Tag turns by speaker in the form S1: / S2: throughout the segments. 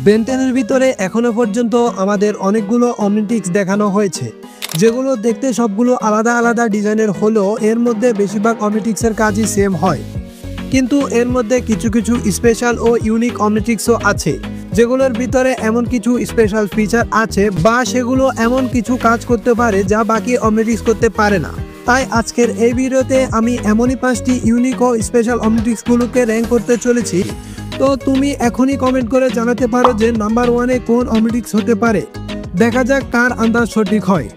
S1: বেন্টেনের ভিতরে এখনো পর্যন্ত আমাদের অনেকগুলো অমনিটিক্স দেখানো হয়েছে, যেগুলো দেখতে সবগুলো আলাদা আলাদা ডিজাইনের হলেও এর মধ্যে বেশিরভাগ অমনিটিক্সের কাজই সেম হয়। কিন্তু এর মধ্যে কিছু কিছু স্পেশাল ও ইউনিক অমনিটিক্সও আছে, যেগুলোর ভিতরে এমন কিছু স্পেশাল ফিচার আছে বা সেগুলো এমন কিছু কাজ করতে পারে যা বাকি অমনিটিক্স করতে পারে না। তাই আজকের এই ভিডিওতে আমি এমনই 5টি ইউনিক ও স্পেশাল অমনিটিক্সগুলোকে র্যাঙ্ক করতে চলেছি। তো তুমি এখনই কমেন্ট করে জানাতে পারো যে নাম্বার 1-এ কোন অমনিটিক্স হতে পারে। দেখা যাক কার আন্দাজ সঠিক হয়।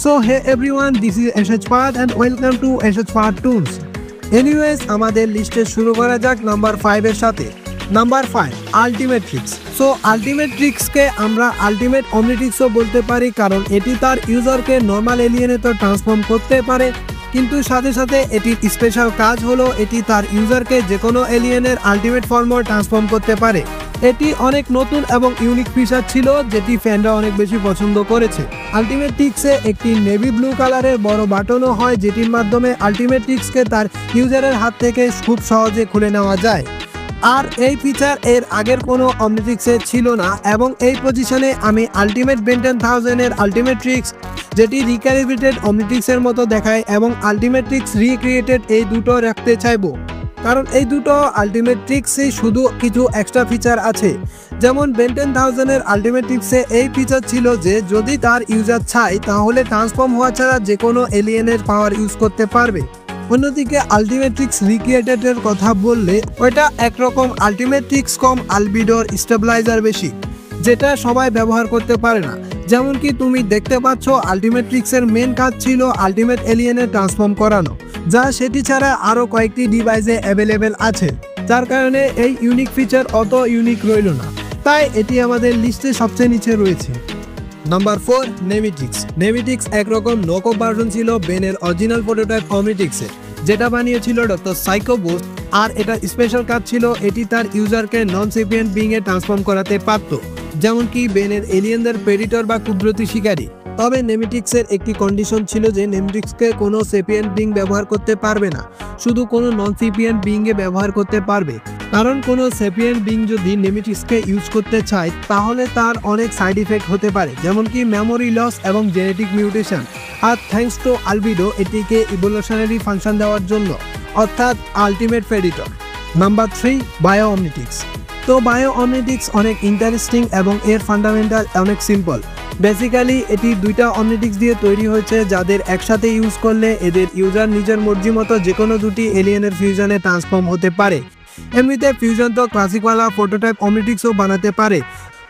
S1: So hey everyone, this is SHPath and welcome to SHPath Tools. Anyways, আমাদের লিস্টে শুরু করা যাক নাম্বার 5-এর সাথে। Number 5, Ultimatrix. সো আলটিমেট ট্রিক্সকে আমরা আলটিমেট অমনিটিক্সও বলতে পারি, কারণ এটি তার ইউজারকে নর্মাল এলিয়েনে তো ট্রান্সফর্ম করতে পারে, কিন্তু সাথে সাথে এটির স্পেশাল কাজ হলো এটি তার ইউজারকে যে কোনো এলিয়েনের আলটিমেট ফর্মও ট্রান্সফর্ম করতে পারে। এটি অনেক নতুন এবং ইউনিক ফিচার ছিল, যেটি ফ্যানরা অনেক বেশি পছন্দ করেছে। আলটিমেট ট্রিক্সে একটি নেভি ব্লু কালারের বড় বাটনও হয়, যেটির মাধ্যমে আলটিমেট ট্রিক্সকে তার ইউজারের হাত থেকে খুব সহজে খুলে নেওয়া যায়। আর এই ফিচার এর আগের কোনো অমনিটিক্সে ছিল না, এবং এই পজিশনে আমি আলটিমেট বেন 10,000-এর আলটিমেট ট্রিক্স, যেটি রিক্যালিব্রেটেড অমনিটিক্সের মতো দেখায়, এবং আলটিমেট ট্রিক্স রিক্রিয়েটেড, এই দুটো রাখতে চাইবো। কারণ এই দুটো আলটিমেট ট্রিক্সে শুধু কিছু এক্সট্রা ফিচার আছে। যেমন বেন 10,000-এর আলটিমেট ট্রিক্সে এই ফিচার ছিল যে যদি তার ইউজার চায় তাহলে ট্রান্সফর্ম হওয়া ছাড়া যে কোনো এলিয়েনের পাওয়ার ইউজ করতে পারবে। অন্যদিকে আলটিমেট ট্রিক্স রিক্রিয়েটেডের কথা বললে ওইটা একরকম আলটিমেট ট্রিক্স কম আলবিডোর স্টেবিলাইজার বেশি, যেটা সবাই ব্যবহার করতে পারে না। যেমন কি তুমি দেখতে পাচ্ছ, আলটিমেট ট্রিক্সের মেন কাজ ছিল আলটিমেট এলিয়েনে ট্রান্সফর্ম করানো, যা সেটি ছাড়া আরও কয়েকটি ডিভাইসে অ্যাভেলেবেল আছে, যার কারণে এই ইউনিক ফিচার অত ইউনিক রইল না। তাই এটি আমাদের লিস্টে সবচেয়ে নিচে রয়েছে। নাম্বার 4, নেভিটিক্স। নেভিটিক্স একরকম নকঅফ ভার্সন ছিল বেনের অরিজিনাল প্রোটোটাইপ অমনিটিক্সের, যেটা বানিয়েছিল ডক্টর সাইকো বুস্ট। আর এটা স্পেশাল কাজ ছিল এটি তার ইউজারকে নন সেপিয়েন্ট বিং এ ট্রান্সফর্ম করাতে পারত, যেমন কি বেনের এলিয়েনদের প্রেডিটর বা কুদরতি শিকারী। তবে নেভিটিক্সের একটি কন্ডিশন ছিল যে নেভিটিক্সকে কোনো সেপিয়েন্ট বিং ব্যবহার করতে পারবে না, শুধু কোনো নন সেপিয়েন্ট বিং এ ব্যবহার করতে পারবে। কারণ কোনো সেপিয়েন্ট বিং যদি নেভিটিক্সকে ইউজ করতে চায় তাহলে তার অনেক সাইড ইফেক্ট হতে পারে, যেমন কি মেমোরি লস এবং জেনেটিক মিউটেশন। আর থ্যাঙ্কস টু আলবিডো এটিকে ইভোলিউশনারি ফাংশন দেওয়ার জন্য, অর্থাৎ ultimate predator. Number 3, Biomnitrix. তো বায়ো অমনিটিক্স অনেক ইন্টারেস্টিং এবং এর ফান্ডামেন্টাল অনেক সিম্পল। বেসিক্যালি এটি দুইটা অমনিটিক্স দিয়ে তৈরি হয়েছে, যাদের একসাথে ইউজ করলে এদের ইউজার নিজের মর্জি মতো যে কোনো দুটি এলিয়েনের ফিউশনে ট্রান্সফর্ম হতে পারে। এমনিতে ফিউশন তো ক্লাসিকওয়ালা প্রোটোটাইপ অমনিটিক্সও বানাতে পারে,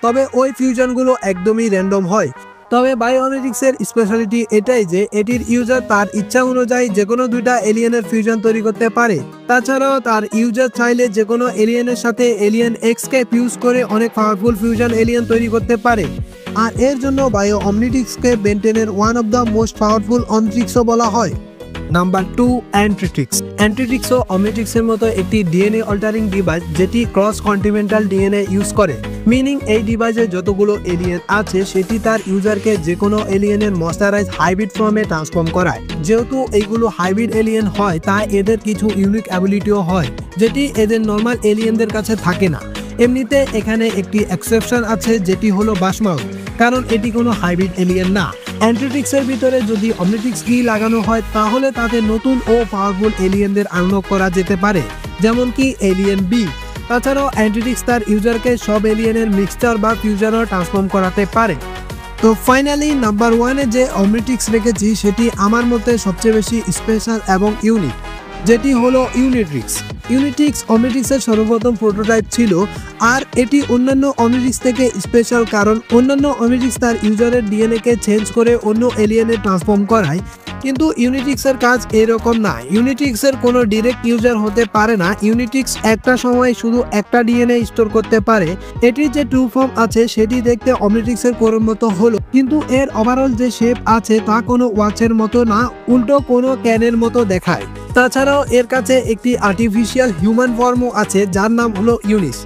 S1: তবে ওই ফিউশনগুলো একদমই র্যান্ডম হয়। তবে বায়ো অমনিটিক্সের স্পেশালিটি এটাই যে এটির ইউজার তার ইচ্ছা অনুযায়ী যে কোনো দুইটা এলিয়েনের ফিউশন তৈরি করতে পারে। তাছাড়াও তার ইউজার চাইলে যে কোনো এলিয়েনের সাথে এলিয়েন এক্সকে ফিউজ করে অনেক পাওয়ারফুল ফিউশন এলিয়েন তৈরি করতে পারে। আর এর জন্য বায়ো অমনিটিক্সকে বেন 10-এর one of the most powerful অমনিটিক্সও বলা হয়। Number 2, Antitrix. অ্যান্টিট্রিক্সও অমনিটিক্সের মতো একটি ডিএনএ অল্টারিং ডিভাইস, যেটি ক্রস কন্টিনেন্টাল ডিএনএ ইউজ করে। মিনিং এই ডিভাইসে যতগুলো এলিয়েন আছে সেটি তার ইউজারকে যে কোনো এলিয়েনের মস্টারাইজ হাইব্রিড ফর্মে ট্রান্সফর্ম করায়। যেহেতু এইগুলো হাইব্রিড এলিয়েন হয় তাই এদের কিছু ইউনিক অ্যাবিলিটিও হয়, যেটি এদের নর্মাল এলিয়েনদের কাছে থাকে না। এমনিতে এখানে একটি এক্সেপশন আছে, যেটি হলো বাসমাউথ, কারণ এটি কোনো হাইব্রিড এলিয়েন না। অ্যান্টিট্রিক্সের ভিতরে যদি অমনিটিক্স কি লাগানো হয় তাহলে তাদের নতুন ও পাওয়ারফুল এলিয়েনদের আনলক করা যেতে পারে, যেমন কি এলিয়েন বি। তাছাড়াও অ্যান্টিট্রিক্স তার ইউজারকে সব এলিয়েনের মিক্সচার বা ফিউশনও ট্রান্সফর্ম করাতে পারে। তো ফাইনালি নাম্বার 1-এ যে অমনিটিক্স রেখেছি সেটি আমার মতে সবচেয়ে বেশি স্পেশাল এবং ইউনিক, যেটি হলো ইউনিট্রিক্স। ইউনিট্রিক্স অমনিটিক্সের সর্বপ্রথম প্রোটোটাইপ ছিল, আর এটি অন্যান্য অমনিটিক্স থেকে স্পেশাল কারণ অন্যান্য অমনিটিক্স তার ইউজারের ডিএনএকে চেঞ্জ করে অন্য এলিয়েনে ট্রান্সফর্ম করায়, কিন্তু ইউনিট্রিক্সের কাজ এরকম না। ইউনিট্রিক্সের কোনো ডিরেক্ট ইউজার হতে পারে না। ইউনিট্রিক্স একটা সময় শুধু একটা ডিএনএ স্টোর করতে পারে। এটির যে ট্রু ফর্ম আছে সেটি দেখতে অমনিট্রিক্সের কোরের মতো হলো, কিন্তু এর ওভারঅল যে শেপ আছে তা কোনো ওয়াচের মতো না, উল্টো কোনো ক্যানের মতো দেখায়। তাছাড়াও এর কাছে একটি আর্টিফিশিয়াল হিউম্যান ফর্মও আছে, যার নাম হলো ইউনিস।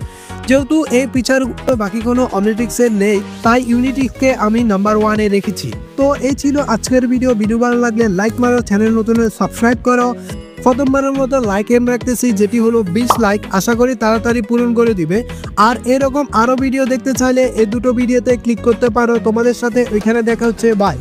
S1: যেহেতু এই ফিচারগুলো বাকি কোনো অমনিটিক্সের নেই, তাই ইউনিট্রিক্সকে আমি নাম্বার 1-এ রেখেছি। তো এই ছিল আজকের ভিডিও। ভালো লাগলে লাইক মারো, চ্যানেল নতুন সাবস্ক্রাইব করো। প্রথমবারের মতো লাইক এম রাখতেছি, যেটি হলো 20 লাইক। আশা করি তাড়াতাড়ি পূরণ করে দিবে। আর এরকম আরও ভিডিও দেখতে চাইলে এই দুটো ভিডিওতে ক্লিক করতে পারো। তোমাদের সাথে ওইখানে দেখা হচ্ছে, বাই।